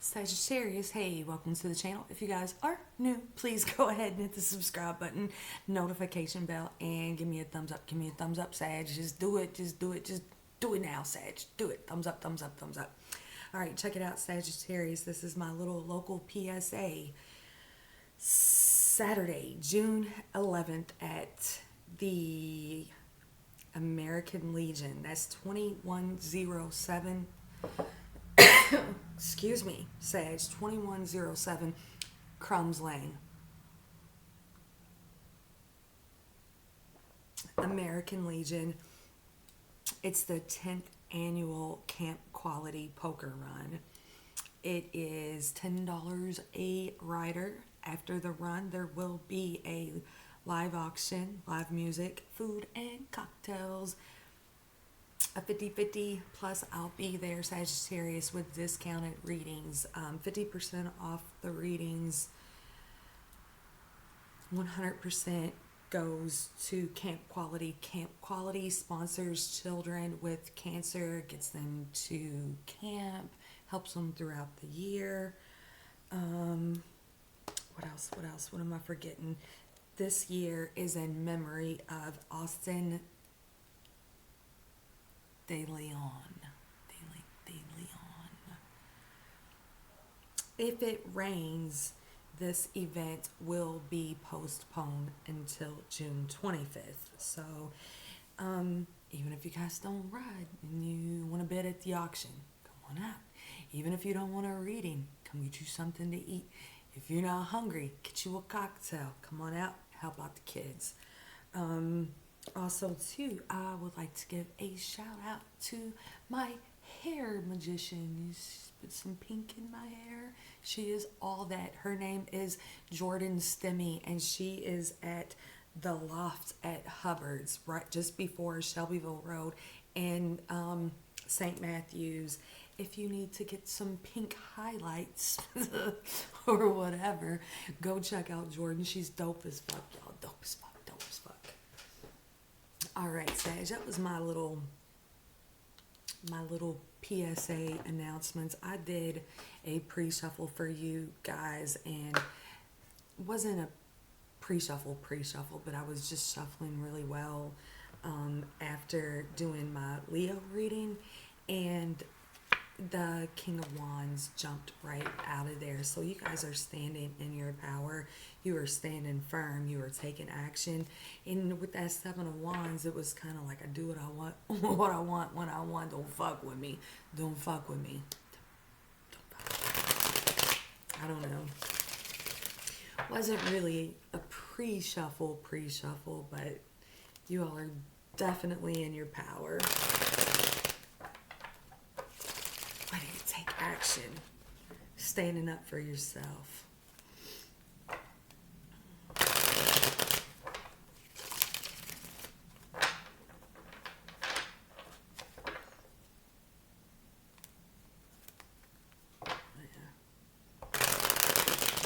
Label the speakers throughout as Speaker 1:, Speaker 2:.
Speaker 1: Sagittarius, hey, welcome to the channel. If you guys are new, please go ahead and hit the subscribe button, notification bell, and give me a thumbs up. Give me a thumbs up, Sag. Just do it. Just do it. Just do it now, Sag. Do it. Thumbs up, thumbs up, thumbs up. All right, check it out, Sagittarius. This is my little local PSA. Saturday, June 11th at the American Legion. That's 2107. Excuse me, Sag, 2107 Crumbs Lane. American Legion. It's the 10th annual Camp Quality Poker Run. It is $10 a rider. After the run, there will be a live auction, live music, food, and cocktails. A 50/50 plus I'll be there, Sagittarius, with discounted readings. 50% off the readings. 100% goes to Camp Quality. Camp Quality sponsors children with cancer, gets them to camp, helps them throughout the year. What else? What am I forgetting? This year is in memory of Austin De Leon. De Leon. If it rains, this event will be postponed until June 25th. So, even if you guys don't ride and you want to bid at the auction, come on out. Even if you don't want a reading, come get you something to eat. If you're not hungry, get you a cocktail. Come on out, help out the kids. Also, too, I would like to give a shout out to my hair magician. She's put some pink in my hair. She is all that. Her name is Jordan Stemmy, and she is at the Loft at Hubbard's, right just before Shelbyville Road in St. Matthews. If you need to get some pink highlights or whatever, go check out Jordan. She's dope as fuck, y'all. Dope as fuck. All right, Sag, that was my little PSA announcements. I did a pre-shuffle for you guys, and it wasn't a pre-shuffle, but I was just shuffling really well after doing my Leo reading, and the King of Wands jumped right out of there. So you guys are standing in your power. You are standing firm. You are taking action. And with that Seven of Wands, it was kind of like, I do what I want, what I want, when I want. Don't fuck with me. Don't fuck with me. Don't fuck. I don't know. Wasn't really a pre-shuffle, but you all are definitely in your power. Ready to take action. Standing up for yourself.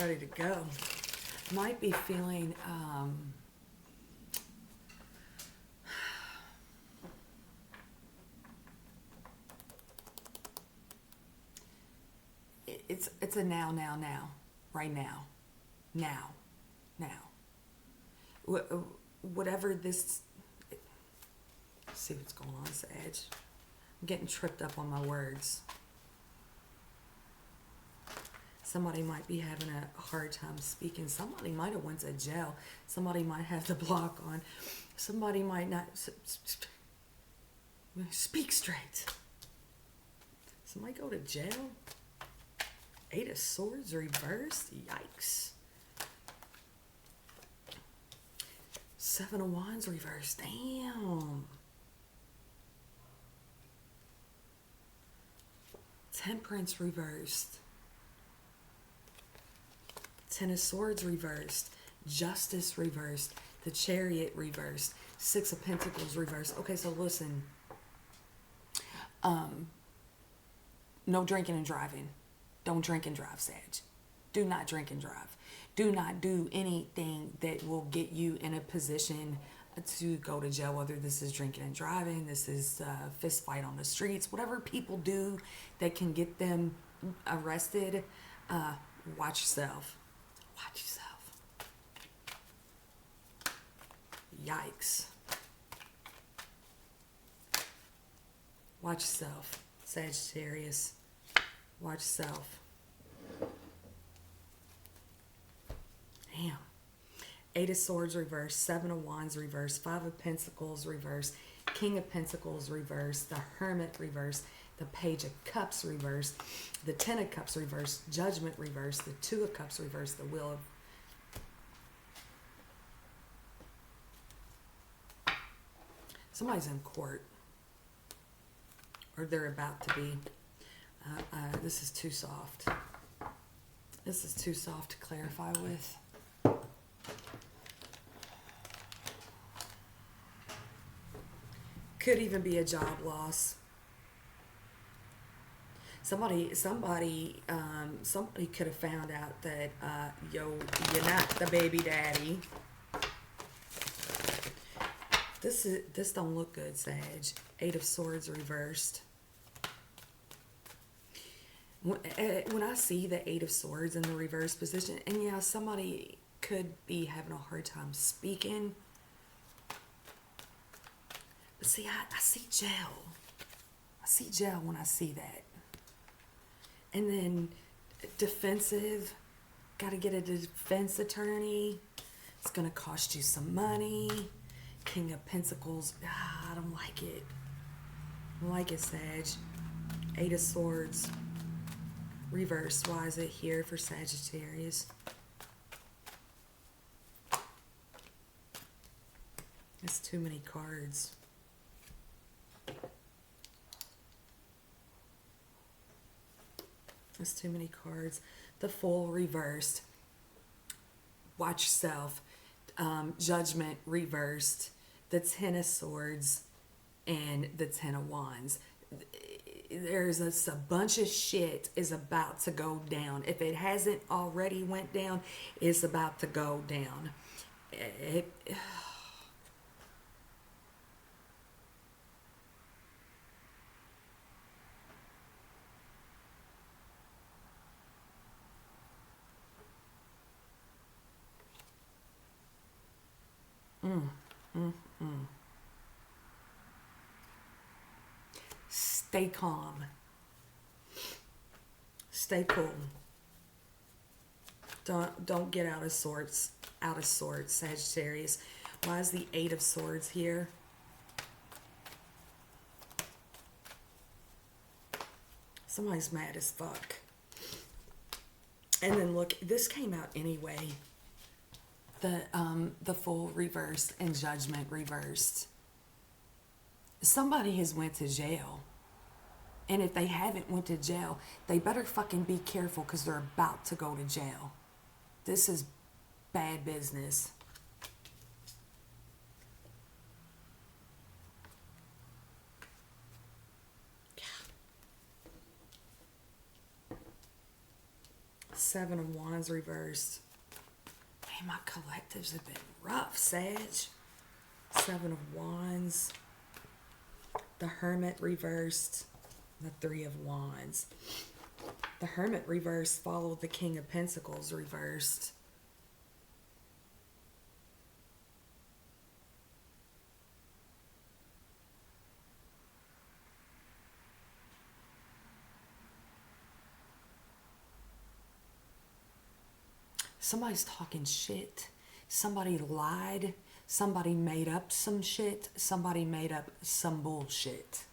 Speaker 1: Ready to go. Might be feeling it's a now, right now, whatever this. Let's see what's going on, Sag. I'm getting tripped up on my words. Somebody might be having a hard time speaking. Somebody might have went to jail. Somebody might have the block on. Somebody might not speak straight. Somebody go to jail. Eight of Swords reversed. Yikes. Seven of Wands reversed. Damn. Temperance reversed. Ten of Swords reversed. Justice reversed. The Chariot reversed. Six of Pentacles reversed. Okay, so listen. No drinking and driving. Don't drink and drive, Sag. Do not drink and drive. Do not do anything that will get you in a position to go to jail, whether this is drinking and driving, this is fist fight on the streets, whatever people do that can get them arrested, watch yourself. Watch yourself. Yikes. Watch yourself, Sagittarius. Watch yourself. Damn. Eight of Swords reverse, Seven of Wands reverse, Five of Pentacles reverse, King of Pentacles reverse, the Hermit reverse, the Page of Cups reverse, the Ten of Cups reverse, Judgment reverse, the Two of Cups reverse, the Wheel of... Somebody's in court. Or they're about to be. This is too soft. This is too soft to clarify with. Could even be a job loss. Somebody could have found out that you're not the baby daddy. This don't look good, Sag. Eight of Swords reversed. When I see the Eight of Swords in the reverse position, and yeah, somebody could be having a hard time speaking. But see, I see jail. I see jail when I see that. And then defensive, got to get a defense attorney. It's going to cost you some money. King of Pentacles, I don't like it. I don't like it, Sag. Eight of Swords. Reverse. Why is it here for Sagittarius? It's too many cards. It's too many cards. The Fool reversed. Watch yourself. Judgment reversed. The Ten of Swords and the Ten of Wands. There's a bunch of shit is about to go down. If it hasn't already went down, it's about to go down. Stay calm. Stay cool. Don't get out of sorts. Out of sorts, Sagittarius. Why is the Eight of Swords here? Somebody's mad as fuck. And then look, this came out anyway. The Fool reversed and Judgment reversed. Somebody has went to jail. And if they haven't went to jail, they better fucking be careful because they're about to go to jail. This is bad business. Seven of Wands reversed. Man, my collectives have been rough, Sag. Seven of Wands. The Hermit reversed. The Three of Wands. The Hermit reversed followed the King of Pentacles reversed. Somebody's talking shit. Somebody lied. Somebody made up some shit. Somebody made up some bullshit.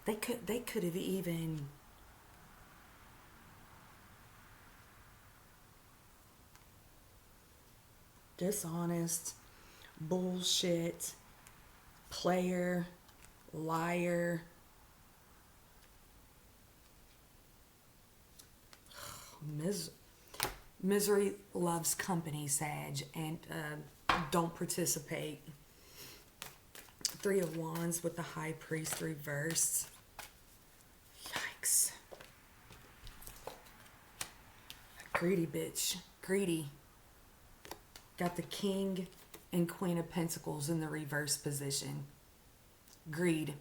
Speaker 1: They could have even dishonest, bullshit, player, liar. Misery loves company, Sag, and don't participate. Three of Wands with the High Priest reversed. Yikes. Greedy bitch. Greedy. Got the King and Queen of Pentacles in the reverse position. Greed.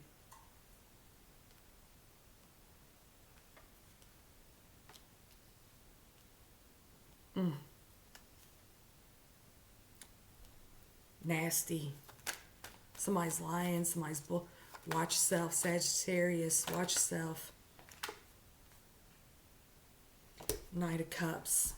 Speaker 1: Nasty. Somebody's lying, somebody's bull. Watch yourself, Sagittarius. Watch yourself. Knight of Cups.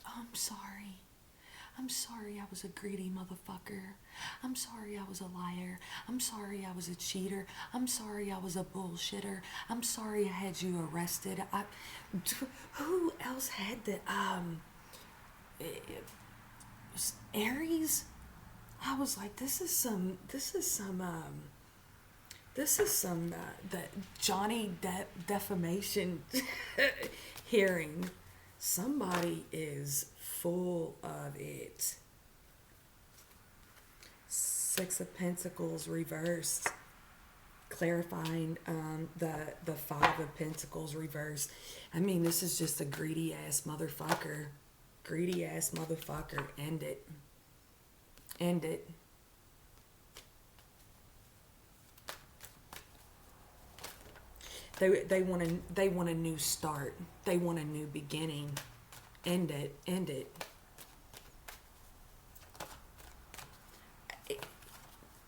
Speaker 1: I'm sorry. I'm sorry I was a greedy motherfucker. I'm sorry I was a liar. I'm sorry I was a cheater. I'm sorry I was a bullshitter. I'm sorry I had you arrested. Who else had the Aries? I was like, this is some the Johnny Depp defamation hearing. Somebody is full of it. Six of Pentacles reversed, clarifying the Five of Pentacles reversed. I mean, this is just a greedy ass motherfucker. Greedy ass motherfucker. End it. End it. They want a new start. They want a new beginning. End it. End it.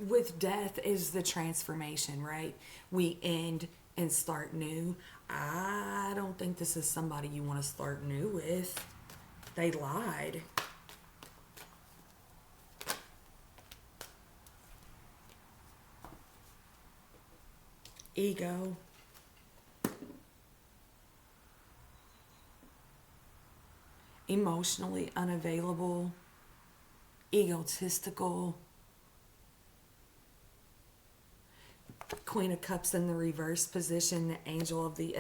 Speaker 1: With death is the transformation, right? We end and start new. I don't think this is somebody you want to start new with. They lied. Ego. Emotionally unavailable. Egotistical. Queen of Cups in the reverse position. The Angel of the...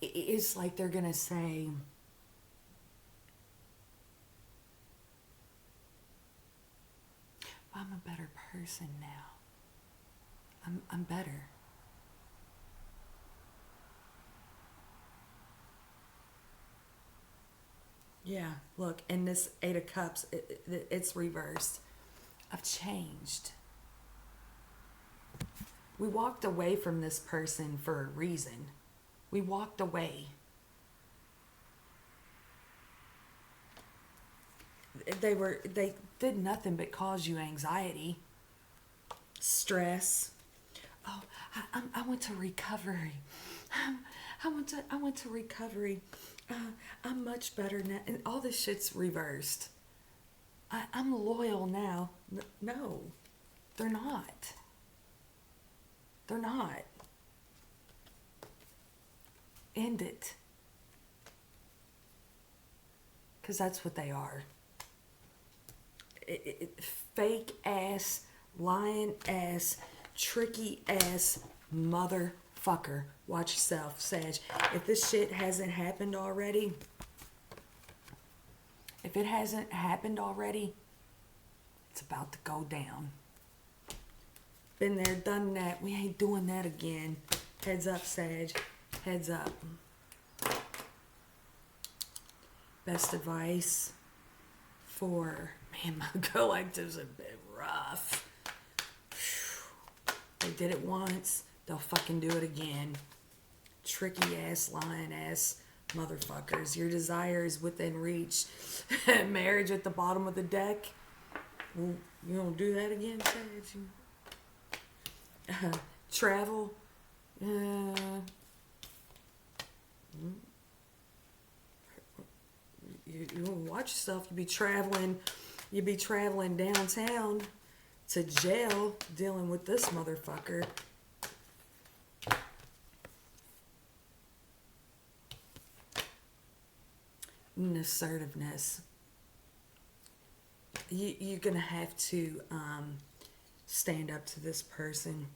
Speaker 1: it's like they're going to say... I'm a better person now. I'm better. Yeah, look, and this Eight of Cups, it's reversed. I've changed. We walked away from this person for a reason. We walked away. They did nothing but cause you anxiety, stress. Oh, I went to recovery. I went to recovery. I'm much better now. And all this shit's reversed. I'm loyal now. No, they're not. They're not. End it. Because that's what they are. Fake ass, lying ass, tricky ass motherfucker. Watch yourself, Sag. If this shit hasn't happened already, it's about to go down. Been there, done that. We ain't doing that again. Heads up, Sag. Heads up. Best advice for... Man, my collective's a bit rough. They did it once. They'll fucking do it again. Tricky ass, lying ass motherfuckers. Your desire is within reach. Marriage at the bottom of the deck. Well, you don't do that again, Sage? Travel. You watch yourself. You be traveling downtown to jail dealing with this motherfucker. And assertiveness. You're gonna have to stand up to this person.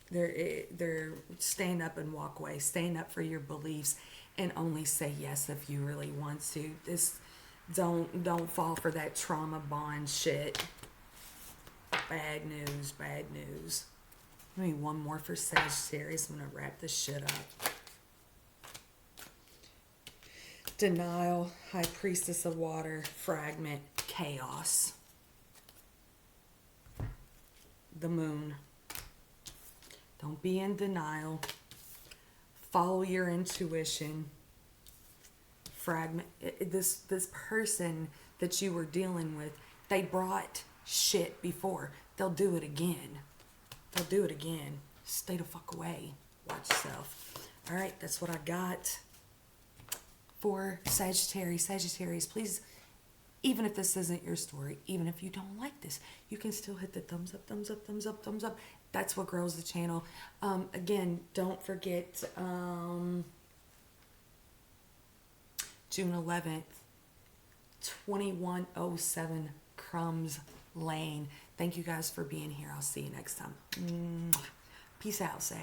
Speaker 1: They're stand up and walk away. Stand up for your beliefs and only say yes if you really want to. Don't fall for that trauma bond shit. Bad news, bad news. Give me one more for Sagittarius. I'm going to wrap this shit up. Denial, High Priestess of Water, Fragment, Chaos. The Moon. Don't be in denial. Follow your intuition. Fragment. This person that you were dealing with, they brought shit before. They'll do it again. They'll do it again. Stay the fuck away. Watch yourself. All right, that's what I got for Sagittarius. Sagittarius, please, even if this isn't your story, even if you don't like this, you can still hit the thumbs up, thumbs up, thumbs up, thumbs up. That's what grows the channel. Again, don't forget June 11th, 2107 Crumbs Lane. Thank you guys for being here. I'll see you next time. Peace out, Sag.